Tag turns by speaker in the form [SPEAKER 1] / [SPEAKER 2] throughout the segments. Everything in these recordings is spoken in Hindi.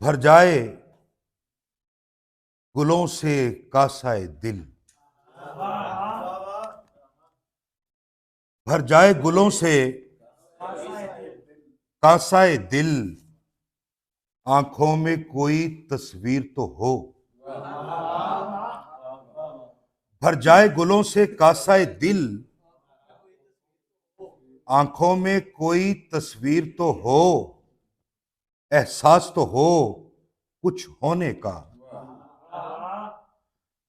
[SPEAKER 1] भर जाए गुलों से कासाए दिल। भर जाए गुलों से कासाए दिल। आंखों में कोई तस्वीर तो हो। भर जाए गुलों से कासाए दिल। आंखों में कोई तस्वीर तो हो। एहसास तो हो कुछ होने का।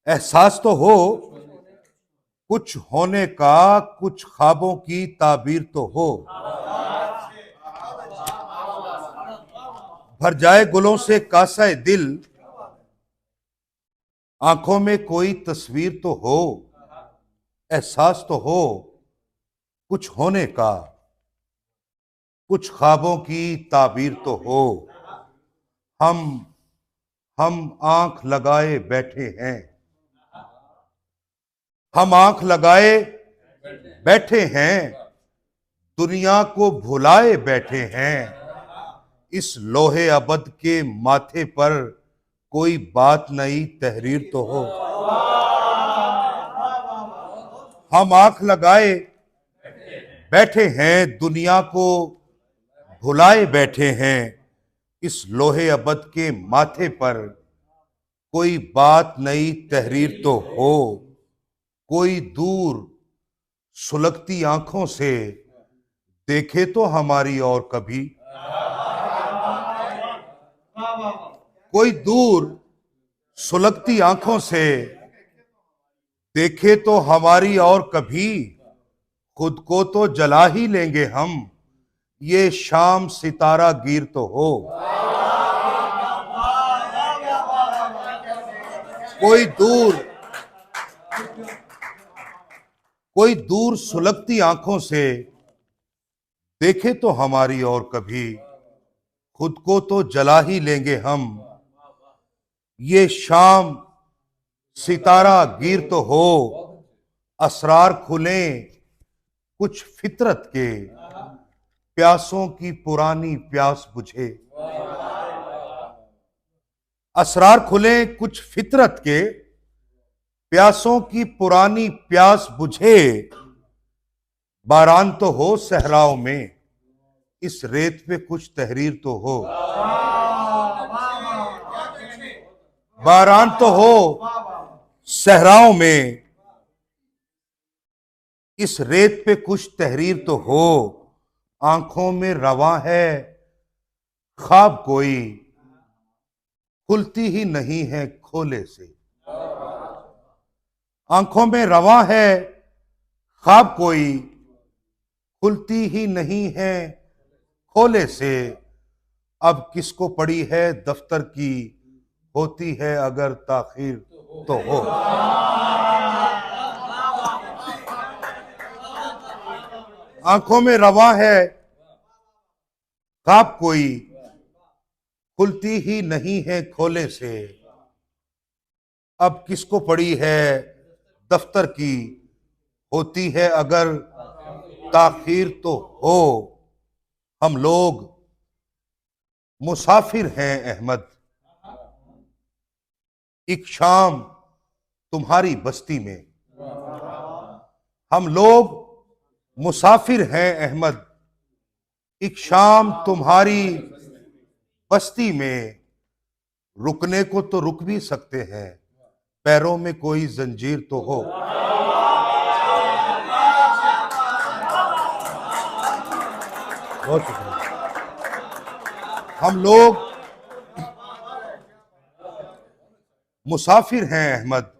[SPEAKER 1] एहसास तो हो कुछ होने का। कुछ ख्वाबों की ताबीर तो हो। भर जाए गुलों से कासाए दिल। आंखों में कोई तस्वीर तो हो। एहसास तो हो कुछ होने का। कुछ ख्वाबों की ताबीर तो हो। हम हम आंख लगाए बैठे हैं। हम आंख लगाए बैठे हैं। दुनिया को भुलाए बैठे हैं। इस लोहे अबद के माथे पर कोई बात नई तहरीर तो हो। हम आंख लगाए बैठे हैं। दुनिया को भुलाए बैठे हैं। इस लोहे अबद के माथे पर कोई बात नई तहरीर तो हो। कोई दूर सुलगती आंखों से देखे तो हमारी और कभी। कोई दूर सुलगती आंखों से देखे तो हमारी और कभी। खुद को तो जला ही लेंगे हम। ये शाम सितारा गिर तो हो। कोई दूर कोई दूर सुलगती आंखों से देखे तो हमारी और कभी। खुद को तो जला ही लेंगे हम। ये शाम सितारा गिर तो हो। असरार खुले कुछ फितरत के। प्यासों की पुरानी प्यास बुझे। असरार खुले कुछ फितरत के। प्यासों की पुरानी प्यास बुझे। बारान तो हो सहराओं में। इस रेत पे कुछ तहरीर तो हो। बारान तो हो सहराओं में। इस रेत पे कुछ तहरीर तो हो। आंखों में रवां है ख्वाब कोई। खुलती ही नहीं है खोले से। आंखों में रवां है ख्वाब कोई। खुलती ही नहीं है खोले से। अब किसको पड़ी है दफ्तर की। होती है अगर ताखीर तो हो। आंखों में रवां है ख्वाब कोई। खुलती ही नहीं है खोले से। अब किसको पड़ी है दफ्तर की। होती है अगर ताखीर तो हो। हम लोग मुसाफिर हैं अहमद। एक शाम तुम्हारी बस्ती में। हम लोग मुसाफिर हैं अहमद। एक शाम तुम्हारी बस्ती में। रुकने को तो रुक भी सकते हैं। पैरों में कोई जंजीर तो हो। बहुत शुक्रिया। हम लोग मुसाफिर हैं अहमद।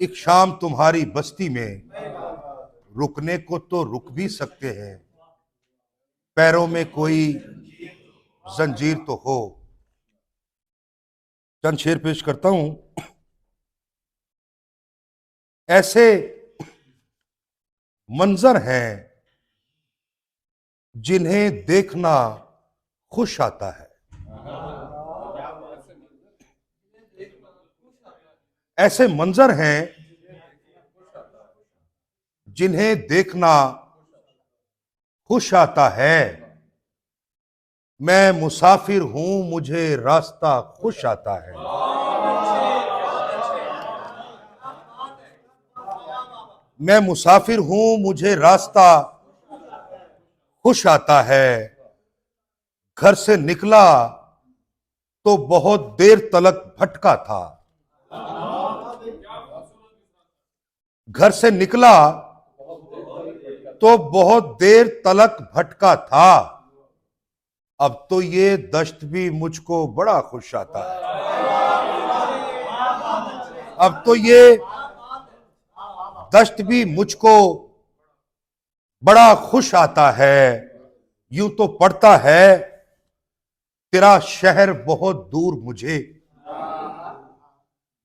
[SPEAKER 1] एक शाम तुम्हारी बस्ती में। रुकने को तो रुक भी सकते हैं। पैरों में कोई जंजीर तो हो। चंद शेर पेश करता हूं। ऐसे मंजर हैं जिन्हें देखना खुश आता है। ऐसे मंजर हैं जिन्हें देखना खुश आता है। मैं मुसाफिर हूं, मुझे रास्ता खुश आता है। मैं मुसाफिर हूं, मुझे रास्ता खुश आता है। घर से निकला तो बहुत देर तलक भटका था। घर से निकला तो बहुत देर तलक भटका था। अब तो ये दश्त भी मुझको बड़ा खुश आता है। अब तो ये दश्त भी मुझको बड़ा खुश आता है। यूं तो पड़ता है तेरा शहर बहुत दूर मुझे।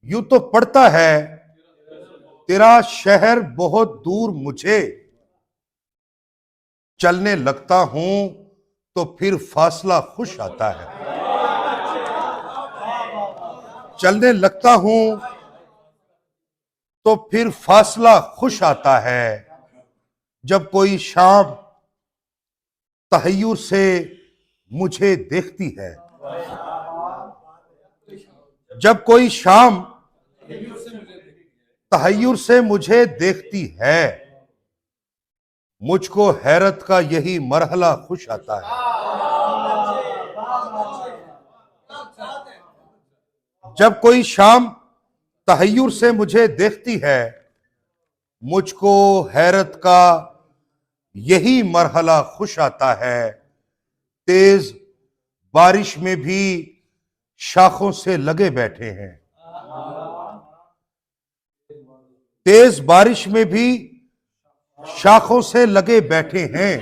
[SPEAKER 1] यूं तो पड़ता है तेरा शहर बहुत दूर मुझे। चलने लगता हूं तो फिर फासला खुश आता है। चलने लगता हूं तो फिर फासला खुश आता है। जब कोई शाम तहय्युर से मुझे देखती है। जब कोई शाम तहय्युर से मुझे देखती है, मुझको हैरत का यही मरहला खुश आता है। जब कोई शाम तहय्युर से मुझे देखती है, मुझको हैरत का यही मरहला खुश आता है। तेज बारिश में भी शाखों से लगे बैठे हैं। तेज बारिश में भी शाखों से लगे बैठे हैं।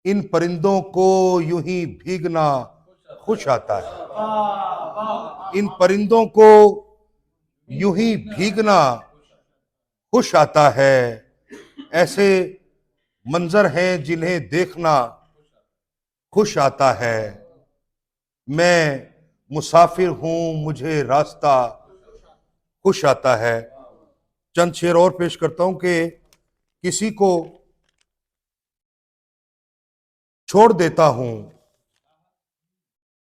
[SPEAKER 1] इन परिंदों को यूं ही भीगना खुश आता है। इन परिंदों को यूं ही भीगना खुश आता है। ऐसे मंजर हैं जिन्हें देखना खुश आता है। मैं मुसाफिर हूं, मुझे रास्ता खुश आता है। चंद शेर और पेश करता हूं कि किसी को छोड़ देता हूं,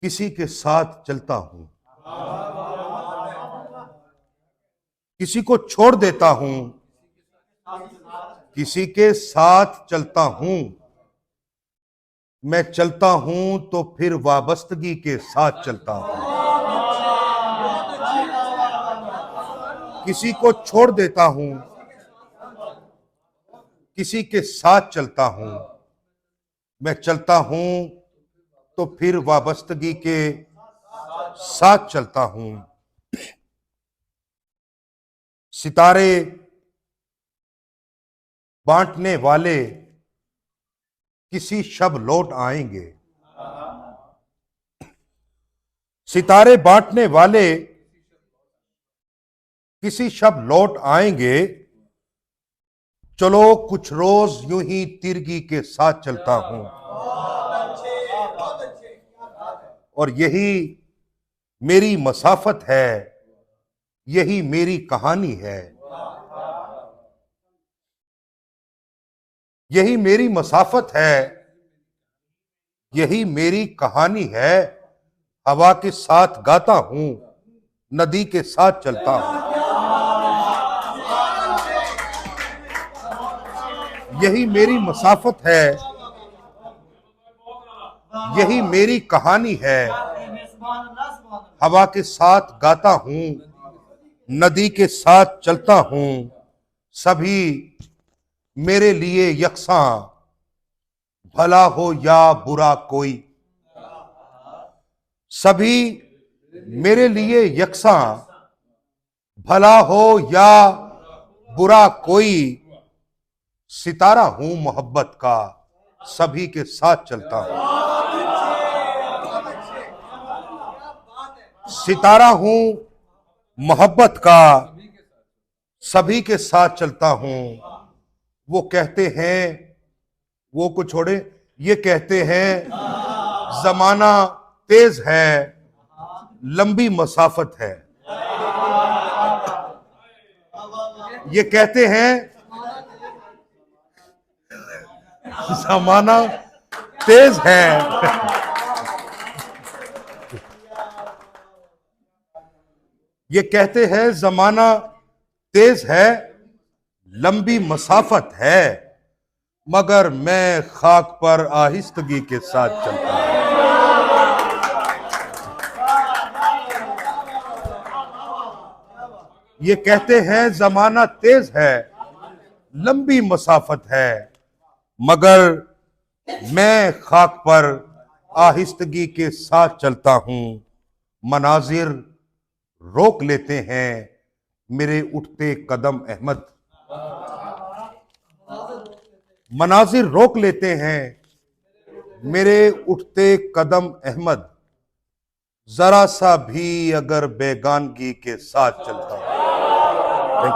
[SPEAKER 1] किसी के साथ चलता हूं। किसी को छोड़ देता हूं, किसी के साथ चलता हूं। मैं चलता हूं तो फिर वाबस्तगी के साथ चलता हूं। किसी को छोड़ देता हूं, किसी के साथ चलता हूं। मैं चलता हूं तो फिर वाबस्तगी के साथ चलता हूं। सितारे बांटने वाले किसी शब लौट आएंगे। सितारे बांटने वाले किसी शब लौट आएंगे। चलो कुछ रोज यूं ही तिरगी के साथ चलता हूं। और यही मेरी मसाफत है, यही मेरी कहानी है। यही मेरी मसाफत है, यही मेरी कहानी है। हवा के साथ गाता हूं, नदी के साथ चलता हूं। यही मेरी मसाफत है, यही मेरी कहानी है। हवा के साथ गाता हूं, नदी के साथ चलता हूं। सभी मेरे लिए यकसां, भला हो या बुरा कोई। सभी मेरे लिए यकसां, भला हो या बुरा कोई। सितारा हूं मोहब्बत का, सभी के साथ चलता हूं। सितारा हूं मोहब्बत का, सभी के साथ चलता हूं। वो कहते हैं, वो को छोड़े, ये कहते हैं जमाना तेज है, लंबी मसाफत है। ये कहते हैं जमाना तेज है। ये कहते हैं जमाना तेज है, लंबी मसाफत है, मगर मैं खाक पर आहिस्तगी के साथ चलता हूं। ये कहते हैं जमाना तेज है, लंबी मसाफत है, मगर मैं खाक पर आहिस्तगी के साथ चलता हूं। मनाजिर रोक लेते हैं मेरे उठते कदम अहमद। मनाजिर रोक लेते हैं मेरे उठते कदम अहमद। जरा सा भी अगर बेगानगी के साथ चलता हूं।